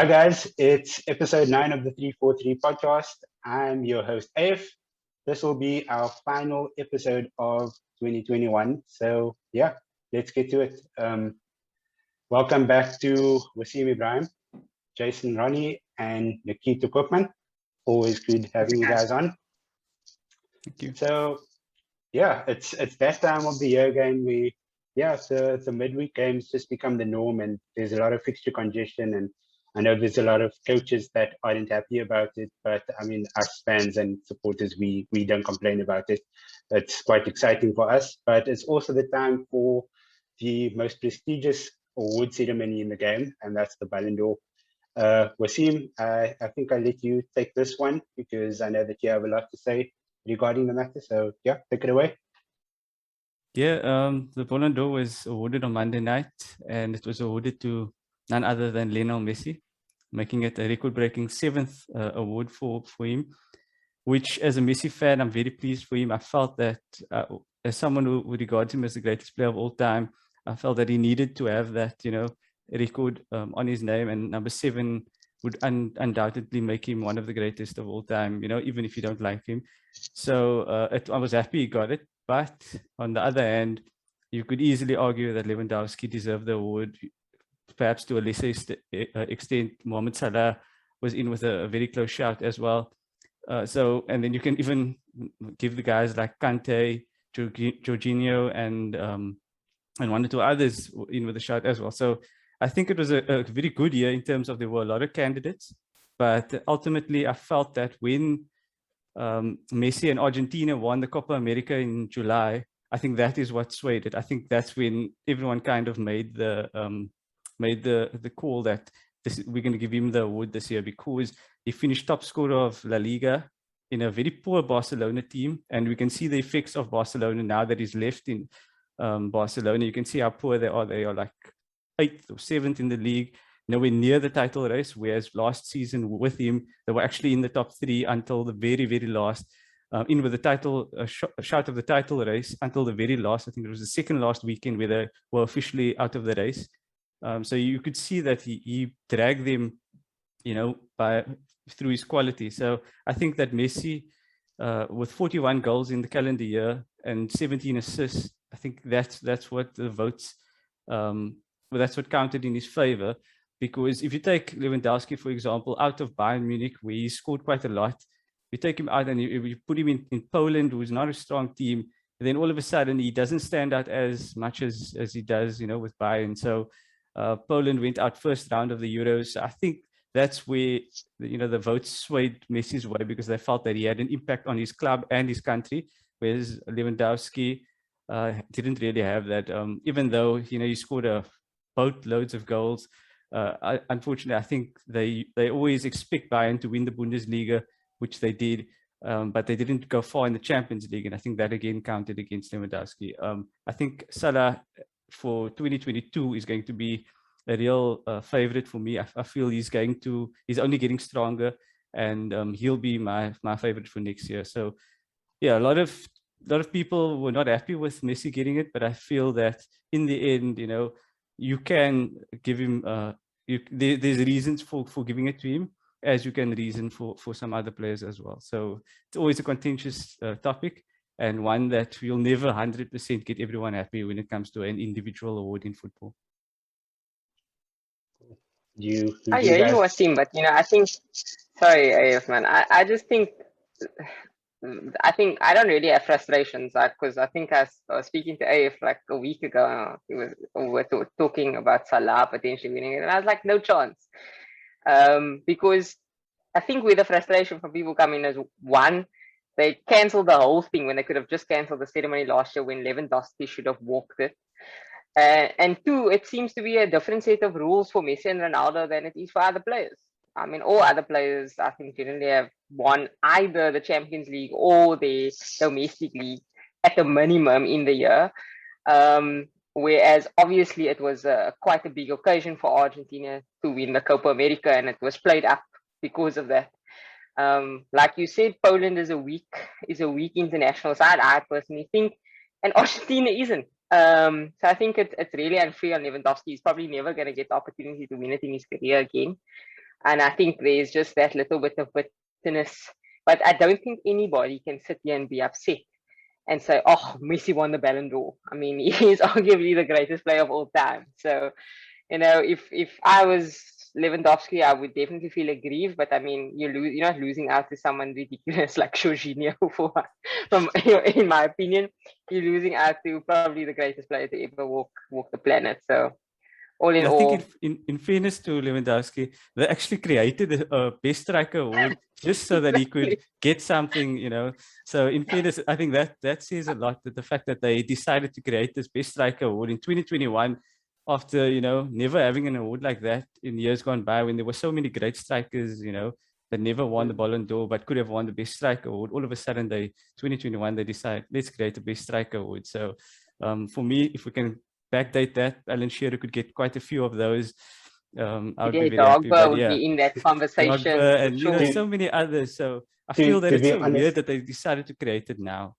Hi guys, it's episode 9 of the 343 podcast. I'm your host AF. This will be our final episode of 2021. So yeah, let's get to it. Welcome back to Wasim Ibrahim, Jason Ronnie, and Nikita Koopman. Always good having you guys on. Thank you. So yeah, it's that time of the year again. The midweek games just become the norm, and there's a lot of fixture congestion. And I know there's a lot of coaches that aren't happy about it, but I mean, us fans and supporters, we don't complain about it. It's quite exciting for us, but it's also the time for the most prestigious award ceremony in the game, and that's the Ballon d'Or. Wasim, I think I'll let you take this one because I know that you have a lot to say regarding the matter. So yeah, take it away. Yeah, the Ballon d'Or was awarded on Monday night, and it was awarded to none other than Lionel Messi, making it a record-breaking 7th award for him, which as a Messi fan, I'm very pleased for him. I felt that as someone who regards him as the greatest player of all time, I felt that he needed to have that, record on his name, and number 7 would undoubtedly make him one of the greatest of all time, even if you don't like him. So I was happy he got it. But on the other hand, you could easily argue that Lewandowski deserved the award. Perhaps to a lesser extent, Mohamed Salah was in with a very close shout as well. And then you can even give the guys like Conte, Jorginho, and one or two others in with a shout as well. So I think it was a very good year in terms of there were a lot of candidates, but ultimately I felt that when Messi and Argentina won the Copa America in July, I think that is what swayed it. I think that's when everyone kind of made the call that we're going to give him the award this year because he finished top scorer of La Liga in a very poor Barcelona team, and we can see the effects of Barcelona now that he's left in Barcelona. You can see how poor they are. They are like 8th or 7th in the league, nowhere near the title race, whereas last season with him, they were actually in the top 3 until the very, very last, in with the title, shout of the title race until the very last. I think it was the second last weekend where they were officially out of the race. So you could see that he dragged them, through his quality. So I think that Messi, with 41 goals in the calendar year and 17 assists, I think that's what the votes, that's what counted in his favor. Because if you take Lewandowski, for example, out of Bayern Munich, where he scored quite a lot, you take him out and you put him in Poland, who's not a strong team, and then all of a sudden he doesn't stand out as much as he does, with Bayern. So Poland went out first round of the Euros. I think that's where the votes swayed Messi's way because they felt that he had an impact on his club and his country, whereas Lewandowski didn't really have that. Even though he scored a boatloads of goals. Unfortunately, I think they always expect Bayern to win the Bundesliga, which they did, but they didn't go far in the Champions League, and I think that again counted against Lewandowski. I think Salah for 2022 is going to be a real favorite for me. I feel he's only getting stronger, and he'll be my favorite for next year. So yeah, a lot of people were not happy with Messi getting it, but I feel that in the end, you can give him there's reasons for giving it to him, as you can reason for some other players as well. So it's always a contentious topic, and one that you'll never 100% get everyone happy when it comes to an individual award in football. I hear you, Wasim, but I think, sorry, AF man, I just think, I don't really have frustrations, because I think I was speaking to AF like a week ago. We were talking about Salah potentially winning it, and I was like, no chance. Because I think where the frustration from people come in is, one, they cancelled the whole thing when they could have just cancelled the ceremony last year when Lewandowski should have walked it. And two, it seems to be a different set of rules for Messi and Ronaldo than it is for other players. I mean, all other players, I think, generally have won either the Champions League or the domestic league at the minimum in the year. Whereas obviously it was quite a big occasion for Argentina to win the Copa America, and it was played up because of that. Like you said, Poland is a weak international side, I personally think, and Argentina isn't. So I think it's really unfair on Lewandowski. He's probably never going to get the opportunity to win it in his career again. And I think there's just that little bit of bitterness. But I don't think anybody can sit here and be upset and say, oh, Messi won the Ballon d'Or. I mean, he's arguably the greatest player of all time. So, you know, if I was Lewandowski, I would definitely feel aggrieved. But I mean, you're not losing out to someone ridiculous like Jorginho, in my opinion. You're losing out to probably the greatest player to ever walk the planet. So all in I all, think in fairness to Lewandowski, they actually created a best striker award just so that he could get something, you know. So in fairness, I think that says a lot, that the fact that they decided to create this best striker award in 2021 after, you know, never having an award like that in years gone by, when there were so many great strikers, you know, that never won the Ballon d'Or but could have won the best striker award. All of a sudden, 2021, they decide, let's create a best striker award. So for me, if we can backdate that, Alan Shearer could get quite a few of those. I would be very happy. Drogba But would yeah, be in that conversation. Drogba and you know, sure. so many others. So I feel that to it's be so honest, weird that they decided to create it now.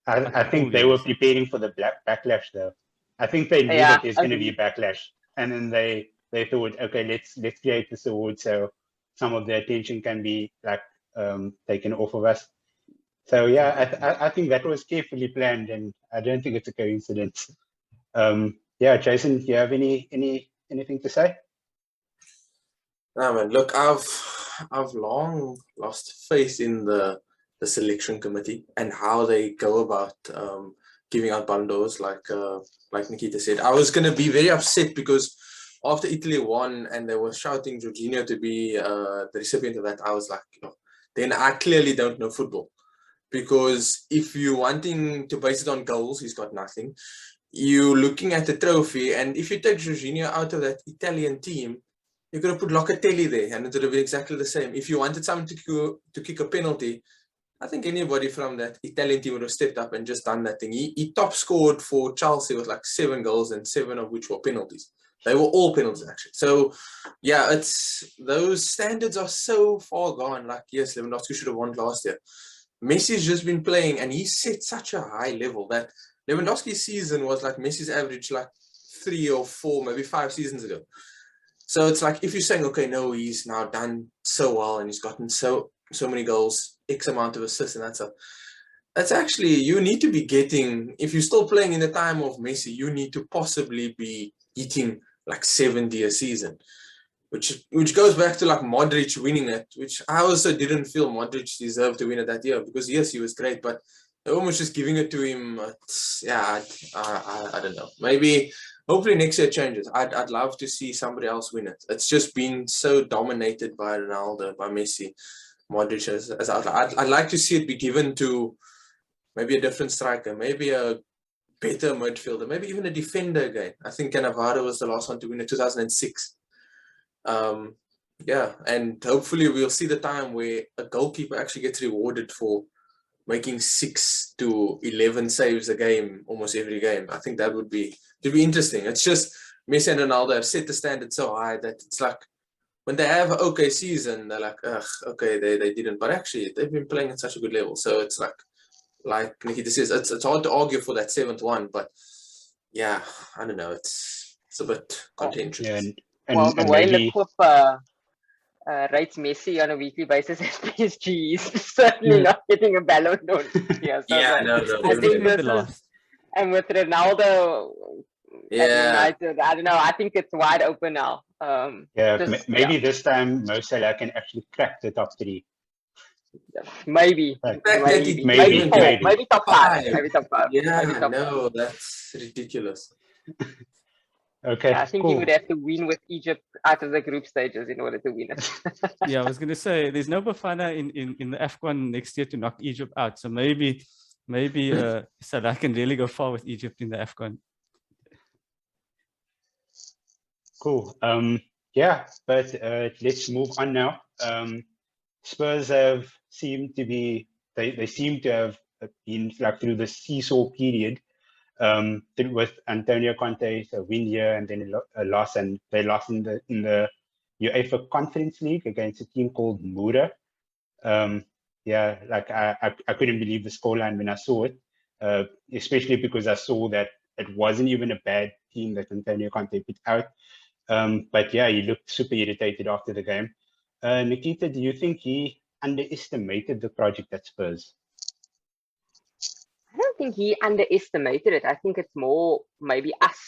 I think they were preparing for the backlash, though. I think they knew that there's going to be backlash, and then they thought, okay, let's create this award so some of the attention can be like taken off of us. So yeah, I think that was carefully planned, and I don't think it's a coincidence. Yeah, Jason, do you have anything to say? No, man. Look, I've long lost faith in the selection committee and how they go about giving out Ballon d'Ors, like Nikita said. I was gonna be very upset because after Italy won and they were shouting Jorginho to be the recipient of that, I was like, you know, then I clearly don't know football. Because if you're wanting to base it on goals, he's got nothing. You're looking at the trophy, and if you take Jorginho out of that Italian team, you're going to put Locatelli there, and it would have been exactly the same. If you wanted someone to kick a penalty, I think anybody from that Italian team would have stepped up and just done that thing. He top scored for Chelsea with like 7 goals, and 7 of which were penalties. They were all penalties, actually. So, yeah, those standards are so far gone. Like, yes, Lewandowski should have won last year. Messi's just been playing, and he set such a high level that Lewandowski's season was like Messi's average like 3 or 4, maybe 5 seasons ago. So it's like, if you're saying, okay, no, he's now done so well and he's gotten so many goals, X amount of assists and that's actually, you need to be getting, if you're still playing in the time of Messi, you need to possibly be hitting like 70 a season, which goes back to like Modric winning it, which I also didn't feel Modric deserved to win it that year, because yes, he was great, but they're almost just giving it to him. Yeah, I don't know. Maybe, hopefully next year changes. I'd love to see somebody else win it. It's just been so dominated by Ronaldo, by Messi, Modric as I'd like to see it be given to maybe a different striker, maybe a better midfielder, maybe even a defender again. I think Cannavaro was the last one to win in 2006. Yeah, and hopefully we'll see the time where a goalkeeper actually gets rewarded for making 6 to 11 saves a game, almost every game. I think that would be interesting. It's just Messi and Ronaldo have set the standard so high that it's like, when they have an okay season, they're like, ugh, okay, they didn't. But actually, they've been playing at such a good level. So it's like Nikita says, it's hard to argue for that 7th one. But yeah, I don't know. It's a bit contentious. Yeah, well, the and way maybe... Lecoq rates Messi on a weekly basis as PSG is certainly not getting a Ballon d'Or. Yeah, so yeah, no. I think this is, and with Ronaldo at United, I don't know. I think it's wide open now. Maybe this time Mo Salah can actually crack the top 3. Maybe top 5. Maybe top 5. Yeah, no, that's ridiculous. Okay, I think he would have to win with Egypt out of the group stages in order to win it. Yeah, I was going to say, there's no Bafana in the AFCON next year to knock Egypt out. So maybe Salah can really go far with Egypt in the AFCON. Cool. Yeah, but let's move on now. Spurs have seemed to be, they seem to have been like through the seesaw period. With Antonio Conte, a win here and then a loss, and they lost in the UEFA Conference League against a team called Mura. Yeah, like I couldn't believe the scoreline when I saw it, especially because I saw that it wasn't even a bad team that Antonio Conte put out. But yeah, he looked super irritated after the game. Nikita, do you think he underestimated the project at Spurs? I don't think he underestimated it. I think it's more maybe us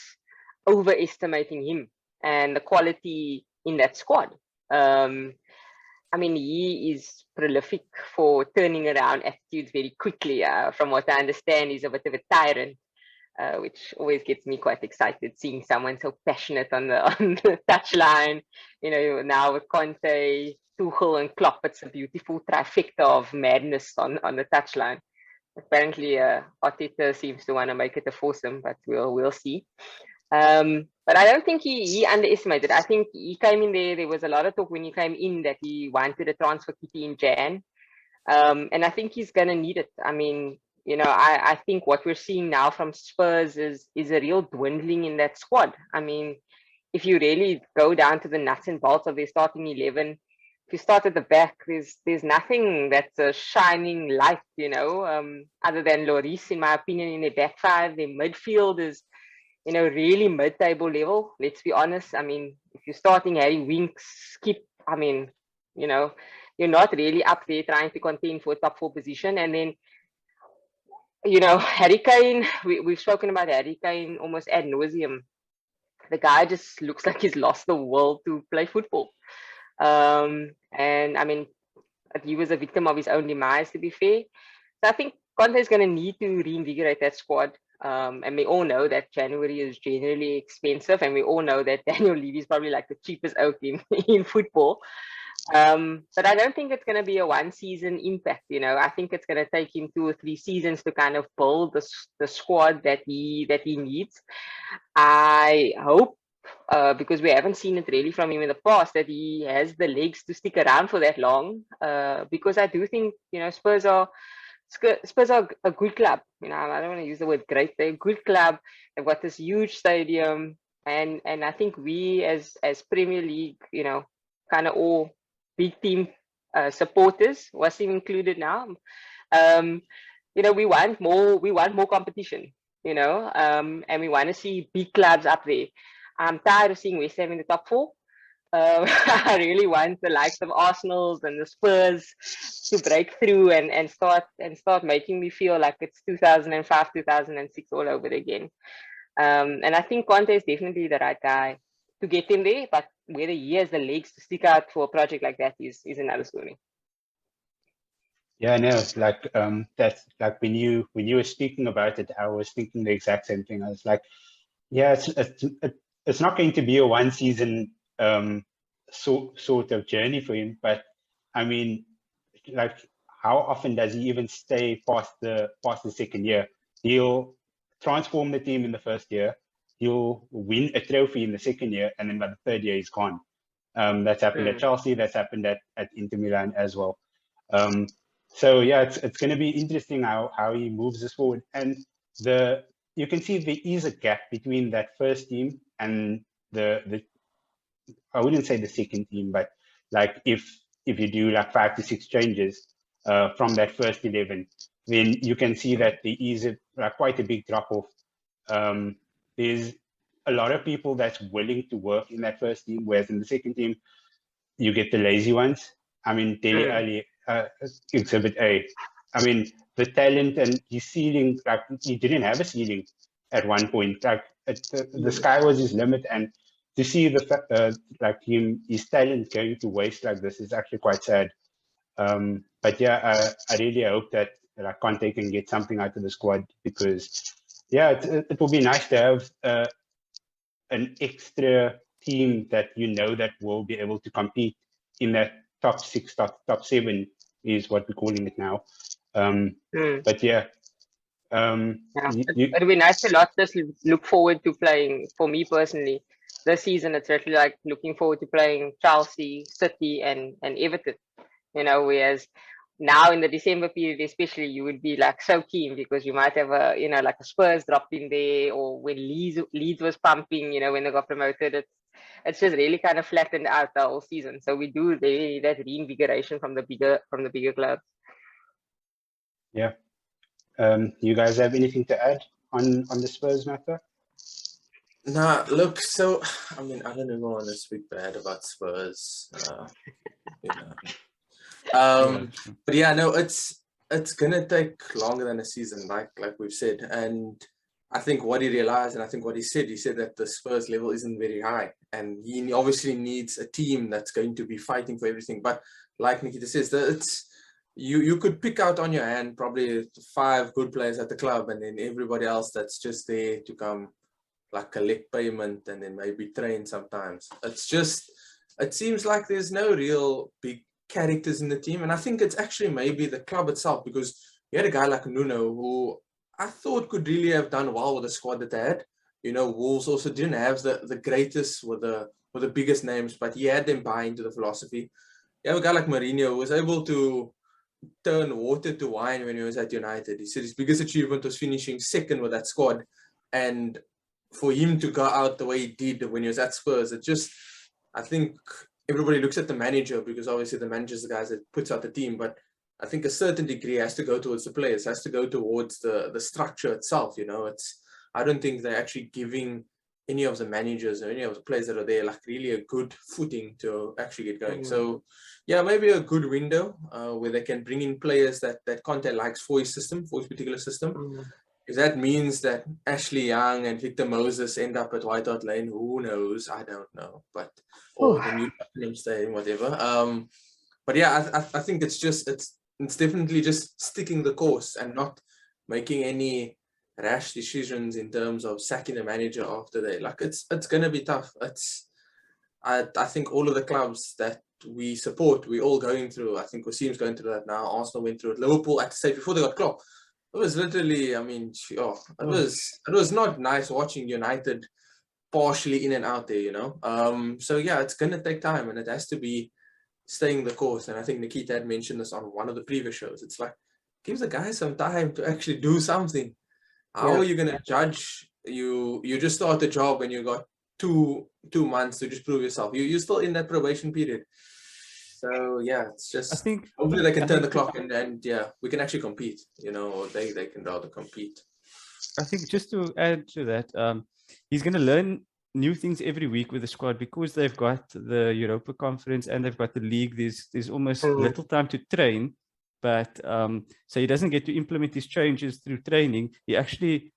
overestimating him and the quality in that squad. I mean, he is prolific for turning around attitudes very quickly. From what I understand, he's a bit of a tyrant, which always gets me quite excited, seeing someone so passionate on the on the touchline. You know, now with Conte, Tuchel, and Klopp, it's a beautiful trifecta of madness on the touchline. Apparently, Arteta seems to want to make it a foursome, but we'll see. But I don't think he underestimated. I think he came in there. There was a lot of talk when he came in that he wanted a transfer kitty in Jan, and I think he's gonna need it. I mean, you know, I think what we're seeing now from Spurs is a real dwindling in that squad. I mean, if you really go down to the nuts and bolts of their starting 11, if you start at the back, there's nothing that's a shining light, you know, other than Lloris, in my opinion, in their back five. Their midfield is, you know, really mid-table level. Let's be honest. I mean, if you're starting Harry Winks, Skip, I mean, you know, you're not really up there trying to contend for a top 4 position. And then, you know, Harry Kane, we've spoken about Harry Kane almost ad nauseum. The guy just looks like he's lost the will to play football. And I mean, he was a victim of his own demise, to be fair. So I think Conte is going to need to reinvigorate that squad. And we all know that January is generally expensive, and we all know that Daniel Levy is probably like the cheapest out in football. But I don't think it's going to be a one-season impact. You know, I think it's going to take him 2 or 3 seasons to kind of build the squad that he needs. I hope, because we haven't seen it really from him in the past, that he has the legs to stick around for that long. Because I do think, you know, Spurs are a good club. You know, I don't want to use the word great. They're a good club. They've got this huge stadium, and I think we as Premier League, you know, kind of all big team supporters, Wasim included now, you know, we want more competition. You know, and we want to see big clubs up there. I'm tired of seeing West Ham in the top 4. I really want the likes of Arsenal and the Spurs to break through and start making me feel like it's 2005, 2006 all over again. And I think Conte is definitely the right guy to get him there, but whether he has the legs to stick out for a project like that is another story. Yeah, no, like that's like when you were speaking about it, I was thinking the exact same thing. I was like, yeah, it's not going to be a one season sort of journey for him, but I mean, like, how often does he even stay past the second year? He'll transform the team in the first year, he'll win a trophy in the second year, and then by the third year he's gone. That's happened at Chelsea, that's happened at Inter Milan as well. So yeah, it's going to be interesting how he moves this forward. And you can see there is a gap between that first team and the I wouldn't say the second team, but like if you do like 5 to 6 changes from that first 11, then you can see that there is quite a big drop off. There's a lot of people that's willing to work in that first team, whereas in the second team, you get the lazy ones. I mean, Dele Alli, Exhibit A. I mean, the talent and his ceiling, like he didn't have a ceiling at one point. Like the sky was his limit, and to see like his talent going to waste like this is actually quite sad. But yeah, I really hope that like Conte can get something out of the squad, because yeah, it will be nice to have an extra team that you know that will be able to compete in that top 6, top 7 is what we're calling it now. But yeah. It'll be nice to not just look forward to playing. For me personally, this season it's actually like looking forward to playing Chelsea, City, and Everton. You know, whereas now in the December period, especially, you would be like so keen because you might have a, you know, like a Spurs dropped in there, or when Leeds was pumping, you know, when they got promoted. It's just really kind of flattened out the whole season. So we do really need that reinvigoration from the bigger clubs. Yeah. You guys have anything to add on the Spurs matter? Nah, look, so I mean, I don't even want to speak bad about Spurs. You know. Yeah, sure. But yeah, no, it's gonna take longer than a season, like we've said. And I think what he realized, and I think what he said that the Spurs level isn't very high, and he obviously needs a team that's going to be fighting for everything. But like Nikita says, that it's you could pick out on your hand probably 5 good players at the club, and then everybody else that's just there to come like collect payment and then maybe train sometimes. It's just, it seems like there's no real big characters in the team. And I think it's actually maybe the club itself, because you had a guy like Nuno who I thought could really have done well with the squad that they had. You know, Wolves also didn't have the greatest with the biggest names, but he had them buy into the philosophy. You have a guy like Mourinho who was able to turn water to wine when he was at United. He said his biggest achievement was finishing second with that squad. And for him to go out the way he did when he was at Spurs, it just, I think everybody looks at the manager, because obviously the manager's the guys that puts out the team, but I think a certain degree has to go towards the players, has to go towards the structure itself. You know, I don't think they're actually giving any of the managers or any of the players that are there like really a good footing to actually get going. So yeah, maybe a good window where they can bring in players that Conte likes for his system, for his particular system. If that means that Ashley Young and Victor Moses end up at White Hart Lane, who knows? I don't know. But or the new Tottenham Stadium, whatever. But yeah, I think it's definitely just sticking the course and not making any rash decisions in terms of sacking the manager after they like. It's gonna be tough. I think all of the clubs that we support, we're all going through. I think Wasim's going through that now. Arsenal went through it. Liverpool at the stage before they got Klopp. It was literally, I mean, it was not nice watching United partially in and out there, you know. So yeah, it's gonna take time, and it has to be staying the course. And I think Nikita had mentioned this on one of the previous shows. It's like, give the guys some time to actually do something. How are you gonna judge? You just start the job and you got two months to just prove yourself. You're still in that probation period. So yeah, it's I just think hopefully they can I turn the think clock and yeah, we can actually compete. You know, or they can rather compete. I think just to add to that, he's going to learn new things every week with the squad because they've got the Europa Conference and they've got the league. There's almost little time to train, but so he doesn't get to implement his changes through training. He actually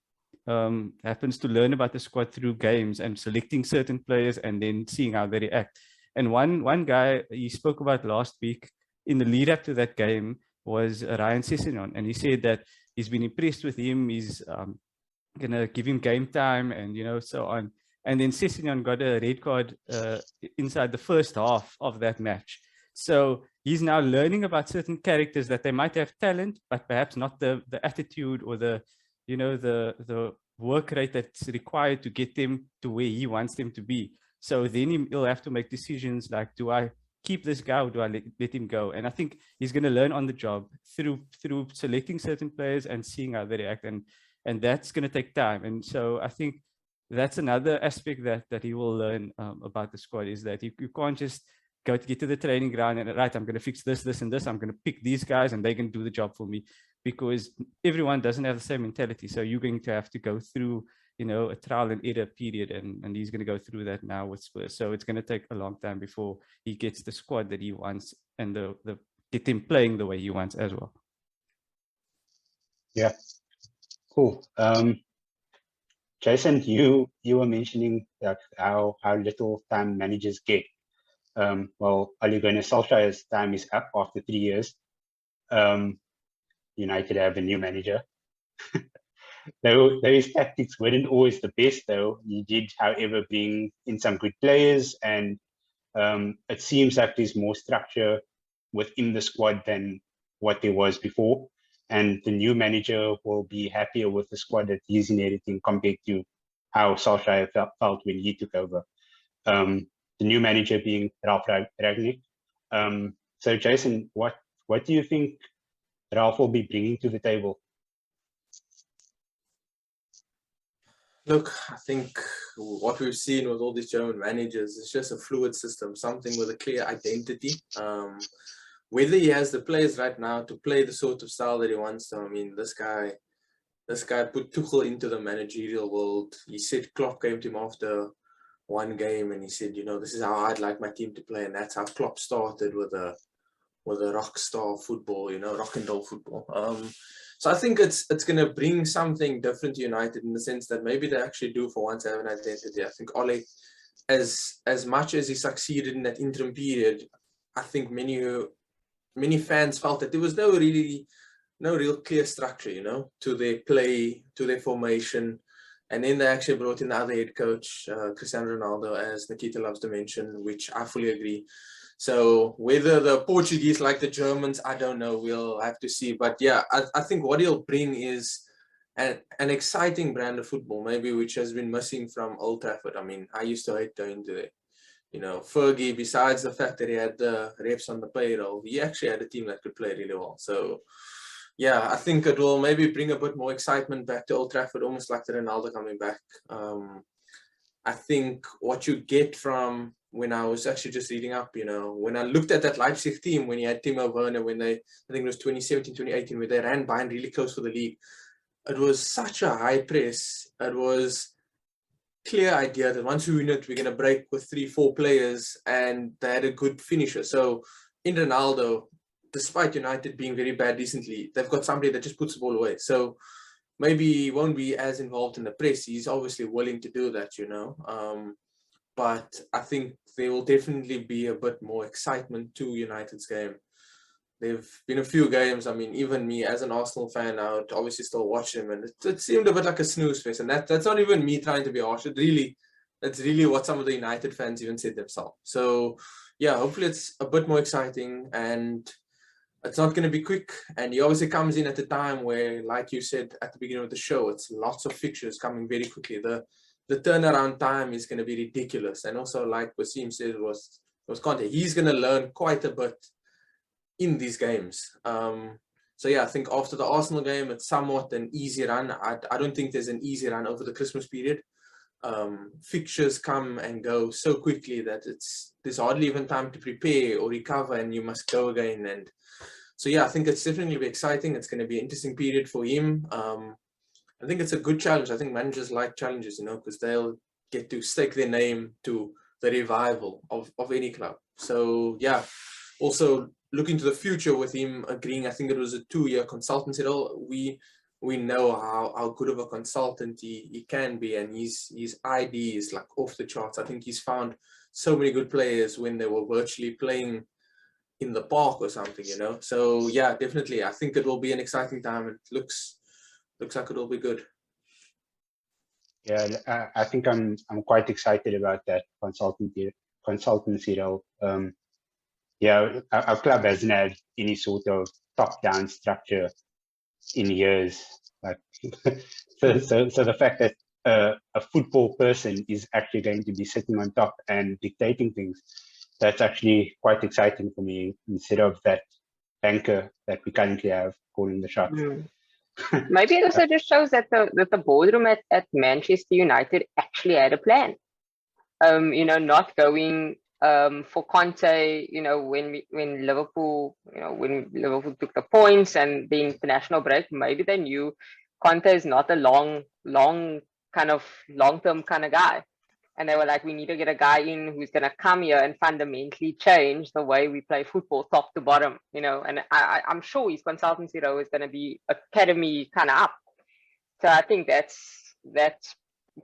happens to learn about the squad through games and selecting certain players and then seeing how they react. And one guy he spoke about last week in the lead up to that game was Ryan Sessegnon, and he said that he's been impressed with him. He's gonna give him game time and so on. And then Sessegnon got a red card inside the first half of that match. So he's now learning about certain characters that they might have talent, but perhaps not the attitude or the work rate that's required to get them to where he wants them to be. So then he'll have to make decisions like, do I keep this guy or do I let him go? And I think he's going to learn on the job through selecting certain players and seeing how they react. And that's going to take time. And so I think that's another aspect that he will learn about the squad, is that you can't just get to the training ground and right, I'm going to fix this and this. I'm going to pick these guys and they can do the job for me, because everyone doesn't have the same mentality. So you're going to have to go through, a trial and error period, and he's going to go through that now with Spurs. So it's going to take a long time before he gets the squad that he wants and the get him playing the way he wants as well. Yeah, cool. Jason, you were mentioning that how little time managers get. Well, Ole Gunnar Solskjaer's time is up after 3 years. United have a new manager. Though his tactics weren't always the best, though, he did, however, bring in some good players, and it seems like there's more structure within the squad than what there was before. And the new manager will be happier with the squad that he's inheriting compared to how Solskjaer felt when he took over. The new manager being Ralf Rangnick. So, Jason, what do you think Ralf will be bringing to the table? Look, I think what we've seen with all these German managers is just a fluid system, something with a clear identity. Whether he has the players right now to play the sort of style that he wants to, I mean, this guy, This guy put Tuchel into the managerial world. He said Klopp came to him after one game and he said, you know, this is how I'd like my team to play, and that's how Klopp started with a rock star football, you know, rock and roll football. So I think it's going to bring something different to United in the sense that maybe they actually do for once have an identity. I think Ole, as much as he succeeded in that interim period, I think many fans felt that there was no real clear structure, you know, to their play, to their formation. And then they actually brought in the other head coach, Cristiano Ronaldo, as Nikita loves to mention, which I fully agree. So whether the Portuguese like the Germans, I don't know. We'll have to see. But yeah, I think what he'll bring is an exciting brand of football, maybe which has been missing from Old Trafford. I mean, I used to hate going to there. You know, Fergie, besides the fact that he had the reps on the payroll, he actually had a team that could play really well. So yeah, I think it will maybe bring a bit more excitement back to Old Trafford, almost like the Ronaldo coming back. I think what you get from when I was actually just reading up, you know, when I looked at that Leipzig team, when you had Timo Werner, when they, I think it was 2017, 2018, where they ran Bayern really close for the league. It was such a high press. It was clear idea that once we win it, we're going to break with 3-4 players, and they had a good finisher. So in Ronaldo, despite United being very bad recently, they've got somebody that just puts the ball away. So maybe he won't be as involved in the press. He's obviously willing to do that, you know. But I think there will definitely be a bit more excitement to United's game. There've been a few games, I mean, even me as an Arsenal fan, I would obviously still watch them, and it seemed a bit like a snooze fest. And that's not even me trying to be harsh. It's really what some of the United fans even said themselves. So yeah, hopefully it's a bit more exciting, and it's not going to be quick. And he obviously comes in at a time where, like you said at the beginning of the show, it's lots of fixtures coming very quickly. The turnaround time is going to be ridiculous. And also, like Wasim said, was Conte. He's going to learn quite a bit in these games. So yeah, I think after the Arsenal game, it's somewhat an easy run. I don't think there's an easy run over the Christmas period. Fixtures come and go so quickly that there's hardly even time to prepare or recover, and you must go again. And so yeah, I think it's definitely be exciting. It's going to be an interesting period for him. I think it's a good challenge. I think managers like challenges, you know, because they'll get to stake their name to the revival of any club. So yeah, also looking to the future with him agreeing, I think it was a 2-year consultancy role. We know how good of a consultant he can be, and his ID is like off the charts. I think he's found so many good players when they were virtually playing in the park or something, you know. So yeah, definitely, I think it will be an exciting time. It looks like it will be good. Yeah, I think I'm quite excited about that consultancy role. Yeah, our club hasn't had any sort of top-down structure in years. Like, so the fact that a football person is actually going to be sitting on top and dictating things, that's actually quite exciting for me, instead of that banker that we currently have calling the shots. Maybe it also just shows that the boardroom at Manchester United actually had a plan. You know, not going for Conte, you know, when Liverpool, you know, when Liverpool took the points and the international break, maybe they knew Conte is not a long-term kind of guy. And they were like, we need to get a guy in who's going to come here and fundamentally change the way we play football top to bottom, you know. And I'm sure his consultancy role is going to be academy kind of up. So I think that's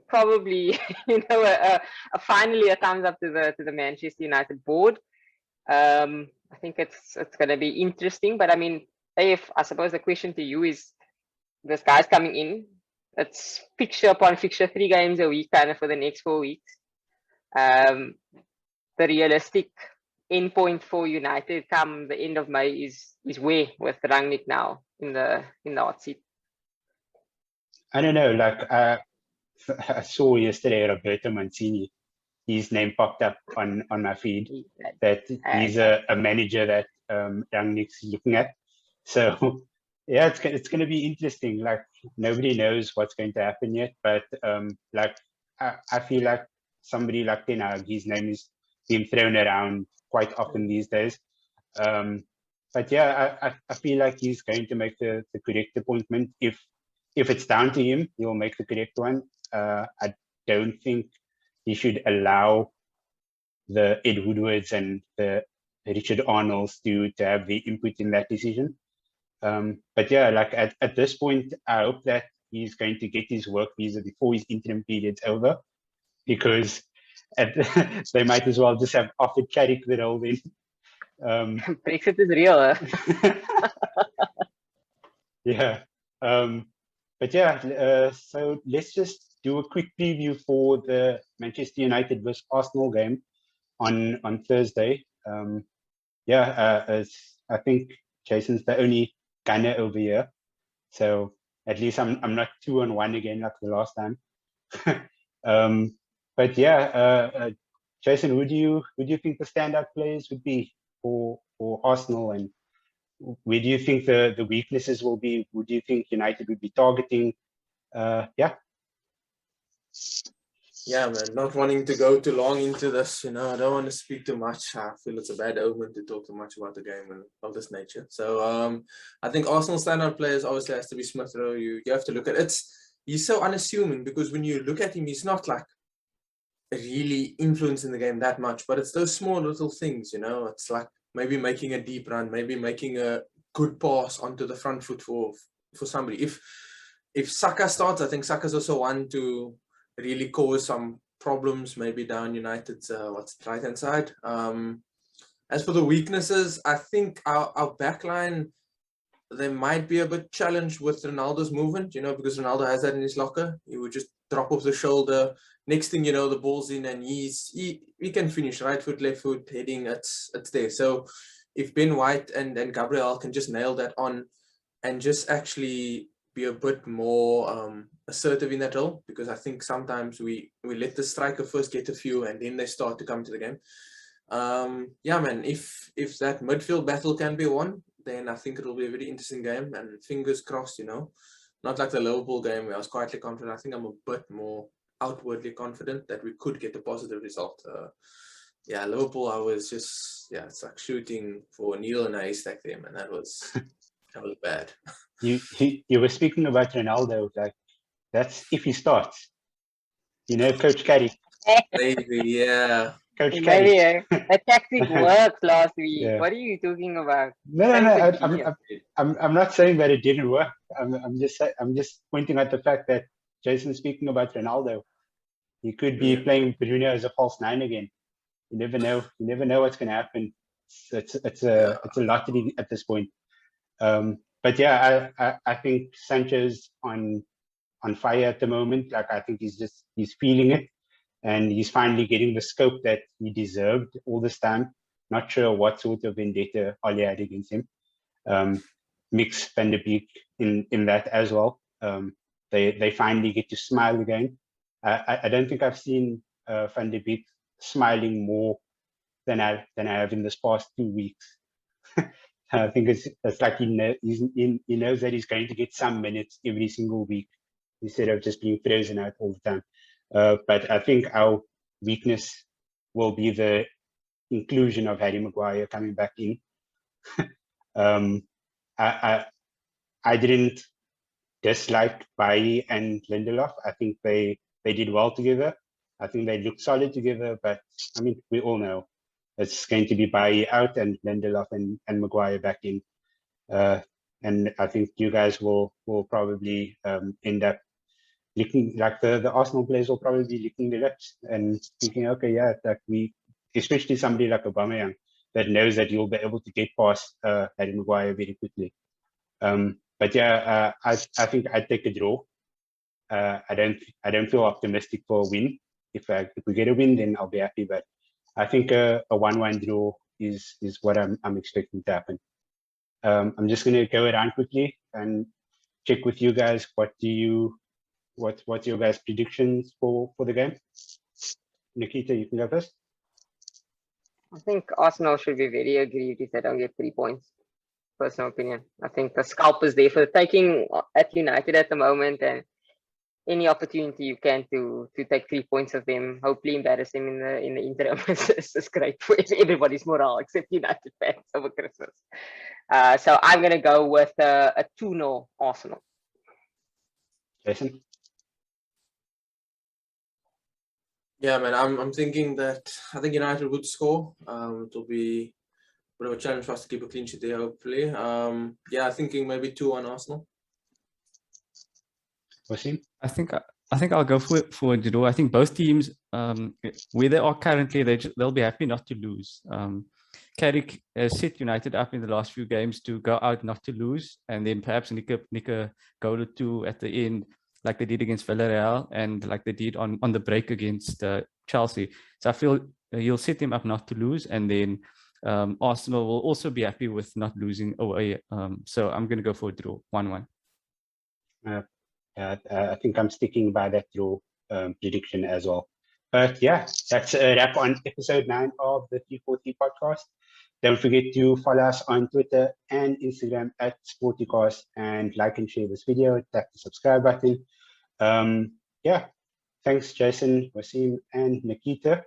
probably, you know, finally a thumbs up to the Manchester United board. I think it's going to be interesting. But I mean, if I suppose the question to you is, this guy's coming in. It's fixture upon fixture, 3 games a week kind of for the next 4 weeks. The realistic endpoint for United come the end of May is where with Rangnick now in the hot seat. I don't know, like I saw yesterday Roberto Mancini, his name popped up on my feed, that he's a manager that Rangnick's looking at. So yeah, it's going to be interesting. Like, nobody knows what's going to happen yet, but like I feel like somebody like Ten Hag, his name is being thrown around quite often these days. But yeah, I feel like he's going to make the correct appointment if if it's down to him, he will make the correct one. I don't think he should allow the Ed Woodwards and the Richard Arnolds to have the input in that decision. But yeah, like at this point, I hope that he's going to get his work visa before his interim period's over, because they might as well just have offered Carrick the role then. Brexit is real. Yeah. But yeah, so let's just do a quick preview for the Manchester United vs Arsenal game on Thursday. As I think Jason's the only gunner over here, so at least I'm not 2-on-1 again like the last time. But yeah, Jason, who do you think the standout players would be for Arsenal, and where do you think the weaknesses will be? Who do you think United would be targeting? Yeah, man, not wanting to go too long into this, I don't want to speak too much. I feel it's a bad omen to talk too much about the game and of this nature. So I think Arsenal standout players obviously has to be Smith Rowe. You have to look at it. He's so unassuming, because when you look at him, he's not like really influencing the game that much, but it's those small little things, it's like maybe making a deep run, maybe making a good pass onto the front foot for somebody. If Saka starts, I think Saka's also one to really cause some problems, maybe down United's right hand side. As for the weaknesses, I think our backline, they might be a bit challenged with Ronaldo's movement, because Ronaldo has that in his locker. He would just drop off the shoulder. Next thing you know, the ball's in, and he can finish right foot, left foot, heading. It's there. So if Ben White and Gabriel can just nail that on, and just actually be a bit more assertive in that role, because I think sometimes we let the striker first get a few and then they start to come to the game. Yeah, man, if that midfield battle can be won, then I think it'll be a very interesting game, and fingers crossed, not like the Liverpool game where I was quietly confident. I think I'm a bit more outwardly confident that we could get a positive result. Yeah, Liverpool, I was just, it's like shooting for a needle in a haystack there, man. That was bad. You were speaking about Ronaldo, like that's if he starts. Coach Carrick. Maybe, yeah. Coach Maybe Carrick. a tactic worked last week. Yeah. What are you talking about? No. I'm not saying that it didn't work. I'm just pointing out the fact that Jason's speaking about Ronaldo. He could be playing Bruno as a false nine again. You never know. You never know what's going to happen. It's a lottery at this point. But yeah, I think Sancho's on fire at the moment. Like, I think he's feeling it, and he's finally getting the scope that he deserved all this time. Not sure what sort of vendetta Ollie had against him. Mix Van de Beek in that as well. They finally get to smile again. I don't think I've seen Van de Beek smiling more than I have in this past 2 weeks. I think it's like he knows that he's going to get some minutes every single week instead of just being frozen out all the time. But I think our weakness will be the inclusion of Harry Maguire coming back in. I didn't dislike Bailly and Lindelof. I think they did well together. I think they looked solid together, but I mean, we all know it's going to be Bailly out and Lindelof and Maguire back in. And I think you guys will probably end up licking, like the Arsenal players will probably be licking their lips and thinking, okay, yeah, like especially somebody like Aubameyang that knows that you'll be able to get past Harry Maguire very quickly. But yeah, I think I'd take a draw. I don't feel optimistic for a win. If we get a win, then I'll be happy. But I think a 1-1 draw is what I'm expecting to happen. I'm just going to go around quickly and check with you guys. What's your guys' predictions for the game? Nikita, you can go first. I think Arsenal should be very aggrieved if they don't get 3 points. Personal opinion. I think the scalp is there for taking at United at the moment, and any opportunity you can to take 3 points of them, hopefully embarrass them in the interim is great for everybody's morale except United fans over Christmas. So I'm gonna go with a 2-0 Arsenal. Jason? Yeah, man, I'm thinking that I think United would score. It'll be a bit of a challenge for us to keep a clean sheet there, hopefully. Yeah, thinking maybe 2-1 Arsenal. Wasim? I think I'll go for a draw. I think both teams, where they are currently, they'll be happy not to lose. Carrick has set United up in the last few games to go out not to lose, and then perhaps nick a goal or two at the end, like they did against Villarreal and like they did on the break against Chelsea. So I feel he'll set them up not to lose, and then Arsenal will also be happy with not losing away. So I'm going to go for a draw, 1-1. I think I'm sticking by that draw prediction as well. But yeah, that's a wrap on episode 9 of the 3FOUR3 podcast. Don't forget to follow us on Twitter and Instagram at Sportycast, and like and share this video. Tap the subscribe button. Yeah, thanks Jason, Wasim, and Nikita.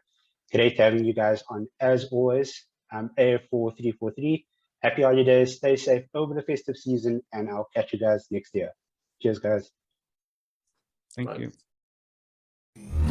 Great having you guys on as always. I'm AF4343. Happy holidays, stay safe over the festive season, and I'll catch you guys next year. Cheers, guys. Thank Right. you.